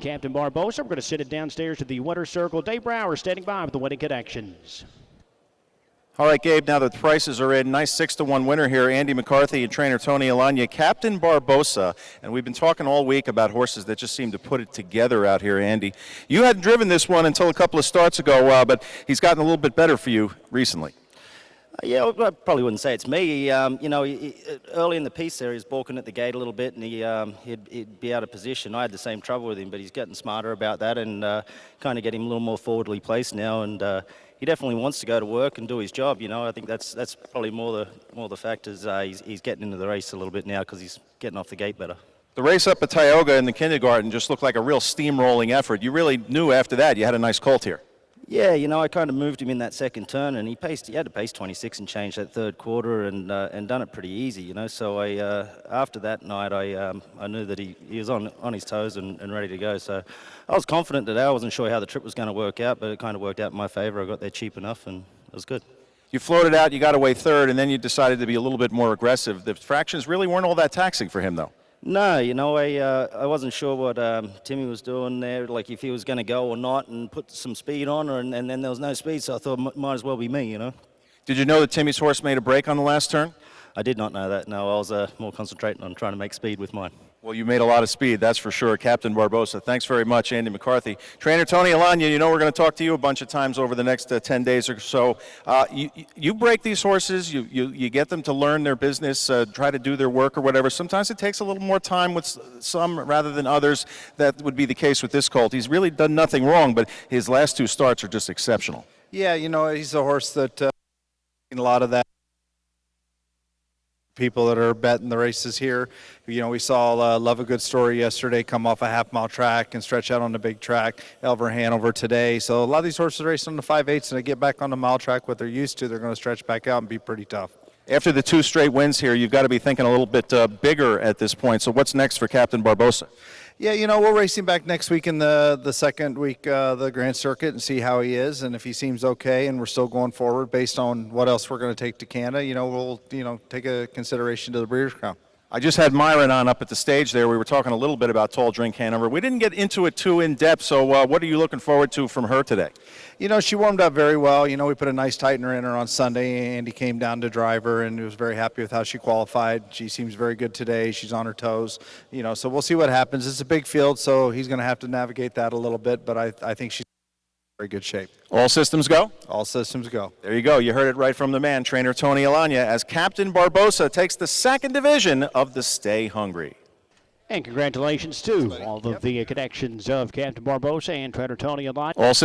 Captain Barbosa. We're going to send it downstairs to the winner's circle. Dave Brower standing by with the winning connections. All right, Gabe, now that the prices are in, nice 6-1 winner here, Andy McCarthy and trainer Tony Alagna, Captain Barbosa. And we've been talking all week about horses that just seem to put it together out here, Andy. You hadn't driven this one until a couple of starts ago, but he's gotten a little bit better for you recently. Yeah, I probably wouldn't say it's me. Early in the piece there, he was balking at the gate a little bit, and he'd be out of position. I had the same trouble with him, but he's getting smarter about that and kind of get him a little more forwardly placed now. And he definitely wants to go to work and do his job. I think that's probably more the factors. He's getting into the race a little bit now because he's getting off the gate better. The race up at Tioga in the kindergarten just looked like a real steamrolling effort. You really knew after that you had a nice colt here. Yeah, I kind of moved him in that second turn, and he had to pace 26 and change that third quarter and done it pretty easy, So after that night, I knew that he was on his toes and ready to go. So I was confident today. I wasn't sure how the trip was going to work out, but it kind of worked out in my favor. I got there cheap enough, and it was good. You floated out, you got away third, and then you decided to be a little bit more aggressive. The fractions really weren't all that taxing for him, though. No, I wasn't sure what Timmy was doing there, like if he was going to go or not and put some speed on, and then there was no speed, so I thought might as well be me, Did you know that Timmy's horse made a break on the last turn? I did not know that, no. I was more concentrating on trying to make speed with mine. Well, you made a lot of speed, that's for sure. Captain Barbosa, thanks very much, Andy McCarthy. Trainer Tony Alagna, we're going to talk to you a bunch of times over the next 10 days or so. You break these horses, you get them to learn their business, try to do their work or whatever. Sometimes it takes a little more time with some rather than others. That would be the case with this colt. He's really done nothing wrong, but his last two starts are just exceptional. Yeah, he's a horse that a lot of that. People that are betting the races here. We saw Love a Good Story yesterday come off a half-mile track and stretch out on the big track. Elver Hanover today. So a lot of these horses race on the 5/8, and they get back on the mile track, what they're used to. They're going to stretch back out and be pretty tough. After the two straight wins here, you've got to be thinking a little bit bigger at this point. So what's next for Captain Barbosa? Yeah, we're racing back next week in the second week, the Grand Circuit, and see how he is. And if he seems okay and we're still going forward based on what else we're going to take to Canada, we'll, take a consideration to the Breeders' Crown. I just had Myron on up at the stage there. We were talking a little bit about Tall Drink Hanover. We didn't get into it too in depth, so what are you looking forward to from her today? She warmed up very well. We put a nice tightener in her on Sunday. Andy came down to drive her and was very happy with how she qualified. She seems very good today. She's on her toes. So we'll see what happens. It's a big field, so he's going to have to navigate that a little bit, but I think she's in very good shape. All systems go? All systems go. There you go. You heard it right from the man, trainer Tony Alagna, as Captain Barbosa takes the second division of the Stay Hungry. And congratulations to all of the connections of Captain Barbosa and trainer Tony Alagna. All